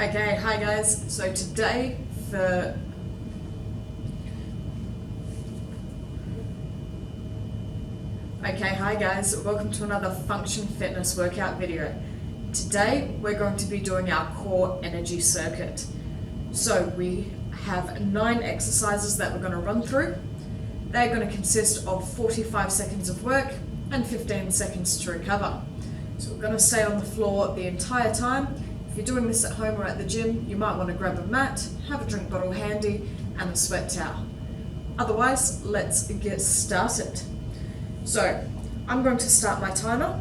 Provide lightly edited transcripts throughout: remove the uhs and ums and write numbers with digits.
Okay, hi guys. So today for welcome to another function fitness workout video. Today we're going to be doing our core energy circuit. So we have 9 exercises that we're going to run through. They're going to consist of 45 seconds of work and 15 seconds to recover. So we're going to stay on the floor the entire time. If you're doing this at home or at the gym, you might want to grab a mat, have a drink bottle handy, and a sweat towel. Otherwise, let's get started. So, I'm going to start my timer,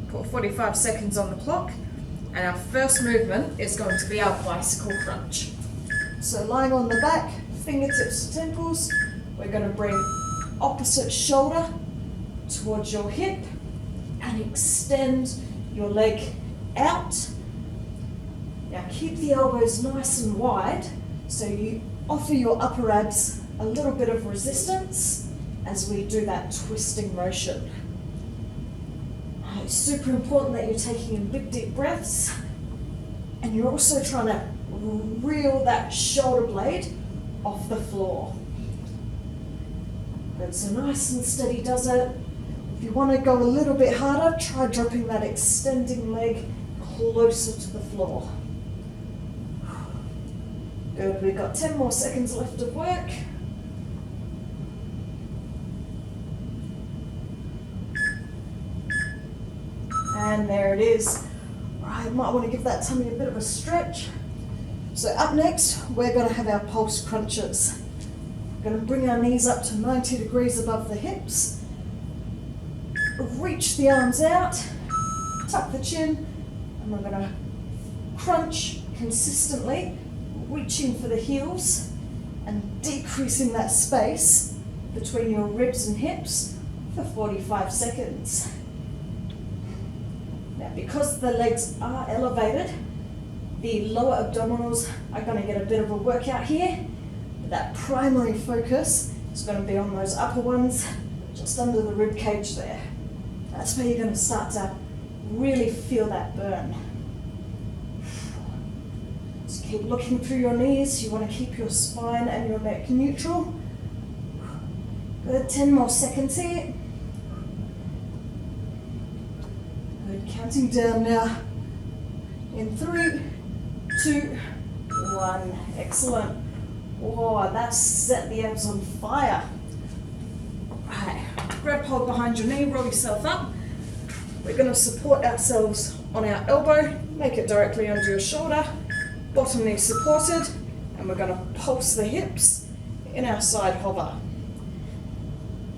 put 45 seconds on the clock, and our first movement is going to be our bicycle crunch. So lying on the back, fingertips to temples, we're going to bring opposite shoulder towards your hip and extend your leg out. Now keep the elbows nice and wide so you offer your upper abs a little bit of resistance as we do that twisting motion. It's super important that you're taking in big deep breaths and you're also trying to reel that shoulder blade off the floor. Good, so nice and steady does it. If you want to go a little bit harder, try dropping that extending leg closer to the floor. Good, we've got 10 more seconds left of work. And there it is. All right, might want to give that tummy a bit of a stretch. So up next, we're going to have our pulse crunches. We're going to bring our knees up to 90 degrees above the hips. Reach the arms out, tuck the chin, and we're going to crunch consistently, reaching for the heels and decreasing that space between your ribs and hips for 45 seconds. Now, because the legs are elevated, the lower abdominals are going to get a bit of a workout here, but that primary focus is going to be on those upper ones just under the rib cage there. That's where you're going to start to really feel that burn. So keep looking through your knees. You want to keep your spine and your neck neutral. Good, 10 more seconds here. Good, counting down now. In 3, 2, 1. Excellent. Oh, that's set the abs on fire. Right, grab hold behind your knee, roll yourself up. We're going to support ourselves on our elbow, make it directly under your shoulder, bottom knee supported, and we're going to pulse the hips in our side hover.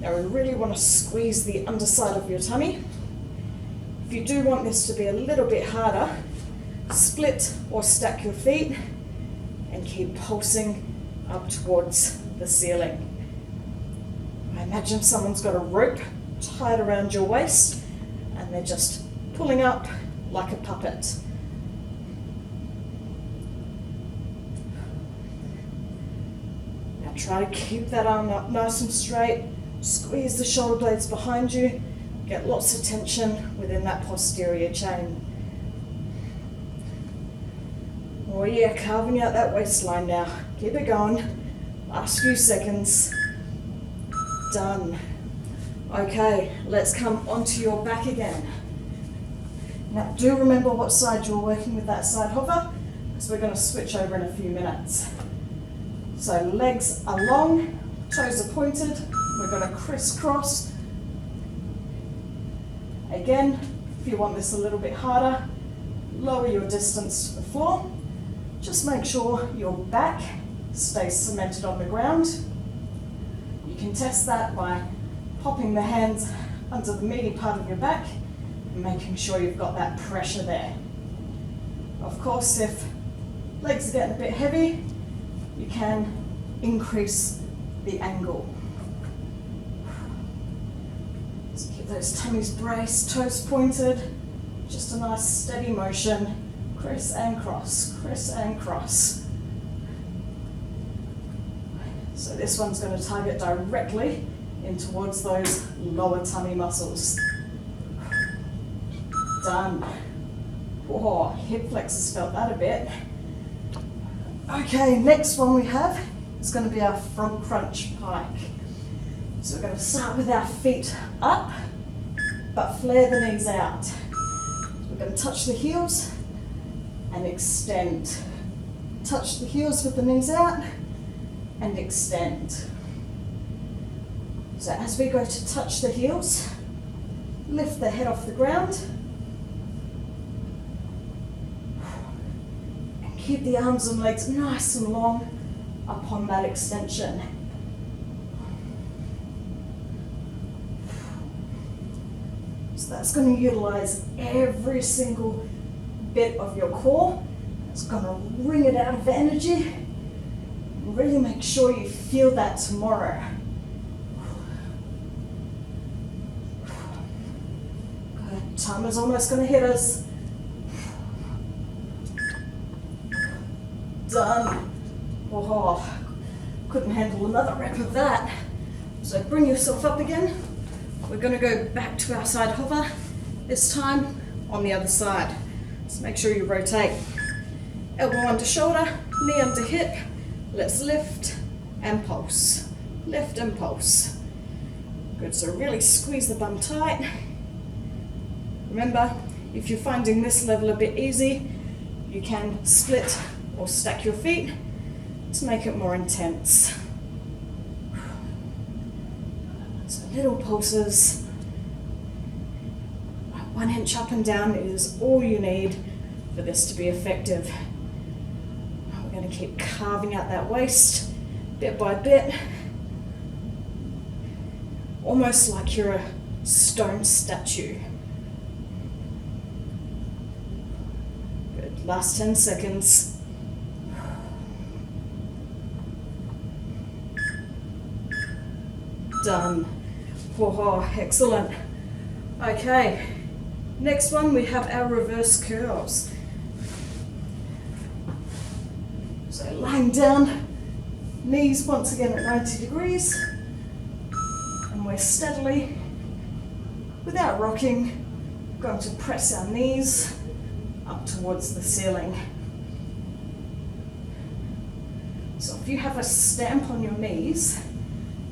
Now we really want to squeeze the underside of your tummy. If you do want this to be a little bit harder, split or stack your feet and keep pulsing up towards the ceiling. I imagine someone's got a rope tied around your waist and they're just pulling up like a puppet. Now try to keep that arm up nice and straight, squeeze the shoulder blades behind you, get lots of tension within that posterior chain. Oh yeah, carving out that waistline now. Keep it going. Last few seconds. Done. Okay, let's come onto your back again. Now do remember what side you're working with that side hover, because we're going to switch over in a few minutes. So legs are long, toes are pointed, we're going to crisscross. Again, if you want this a little bit harder, lower your distance to the floor. Just make sure your back stays cemented on the ground. You can test that by popping the hands under the meaty part of your back and making sure you've got that pressure there. Of course, if legs are getting a bit heavy, you can increase the angle. So keep those tummies braced, toes pointed, just a nice steady motion. Criss and cross, criss and cross. So this one's going to target directly in towards those lower tummy muscles. Done. Oh, hip flexors felt that a bit. Okay, next one we have is going to be our frog crunch pike. So we're going to start with our feet up, but flare the knees out. We're going to touch the heels and extend. Touch the heels with the knees out and extend. So as we go to touch the heels, lift the head off the ground and keep the arms and legs nice and long upon that extension. So that's going to utilize every single bit of your core. It's going to wring it out of energy. Really make sure you feel that tomorrow. Good. Timer's almost going to hit us. Done. Oh, couldn't handle another rep of that. So bring yourself up again. We're going to go back to our side hover, this time on the other side. So make sure you rotate. Elbow under shoulder, knee under hip. Let's lift and pulse. Lift and pulse. Good, so really squeeze the bum tight. Remember, if you're finding this level a bit easy, you can split or stack your feet to make it more intense. So little pulses. 1 inch up and down is all you need for this to be effective. We're going to keep carving out that waist bit by bit, almost like you're a stone statue. Good, last 10 seconds. Done. Oh, excellent. Okay, next one we have our reverse curls. So lying down, knees once again at 90 degrees, and we're steadily, without rocking, going to press our knees up towards the ceiling. So if you have a stamp on your knees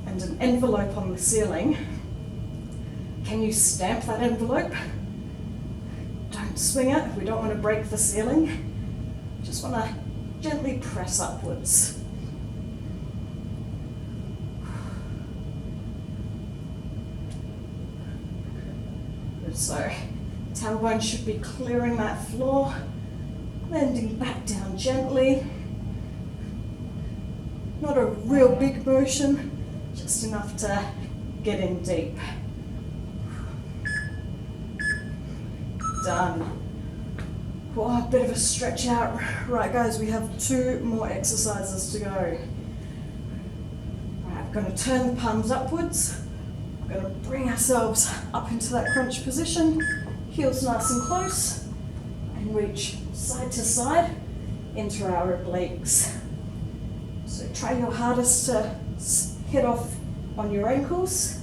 and an envelope on the ceiling, can you stamp that envelope? Don't swing it, we don't want to break the ceiling. Just want to gently press upwards. Good, so tailbone should be clearing that floor, landing back down gently. Not a real big motion, just enough to get in deep. Done. Oh, a bit of a stretch out. Right guys, we have 2 more exercises to go. Right, we're going to turn the palms upwards. We're going to bring ourselves up into that crunch position. Heels nice and close. And reach side to side into our obliques. So try your hardest to hit off on your ankles.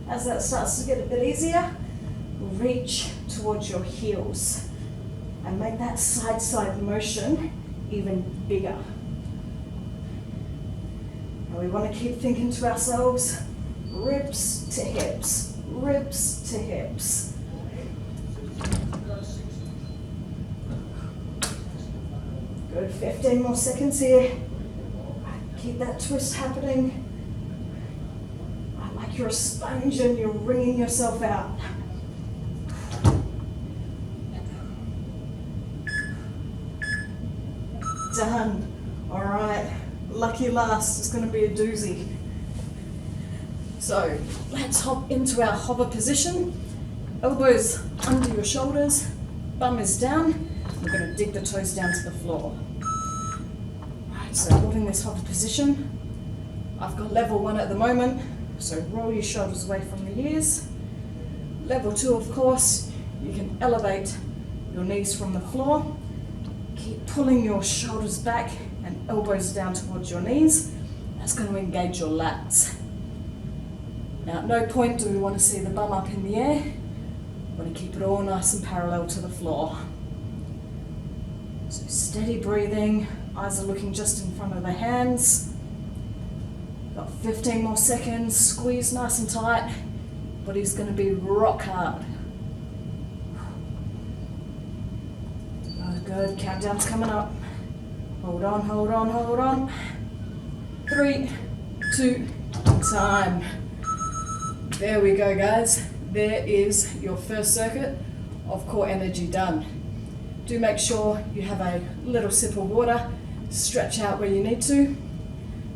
As that starts to get a bit easier, reach towards your heels and make that side-side motion even bigger. And we want to keep thinking to ourselves, ribs to hips, ribs to hips. Good, 15 more seconds here. Keep that twist happening. Like you're a sponge and you're wringing yourself out. Done. All right, lucky last is going to be a doozy. So let's hop into our hover position. Elbows under your shoulders, bum is down. We're going to dig the toes down to the floor. Right, so holding this hover position. I've got level 1 at the moment, so roll your shoulders away from the ears. Level 2, of course, you can elevate your knees from the floor. Keep pulling your shoulders back and elbows down towards your knees. That's going to engage your lats. Now, at no point do we want to see the bum up in the air. We want to keep it all nice and parallel to the floor. So steady breathing, eyes are looking just in front of the hands. Got 15 more seconds, squeeze nice and tight. Body's going to be rock hard. Good, countdown's coming up. Hold on, hold on, hold on. 3, 2, time. There we go, guys. There is your first circuit of core energy done. Do make sure you have a little sip of water, stretch out where you need to,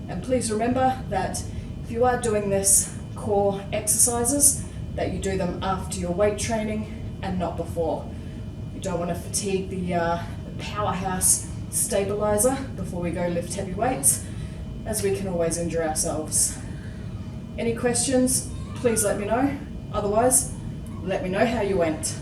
and please remember that if you are doing this core exercises, that you do them after your weight training and not before. You don't want to fatigue the powerhouse stabilizer before we go lift heavy weights, as we can always injure ourselves. Any questions, please let me know. Otherwise, let me know how you went.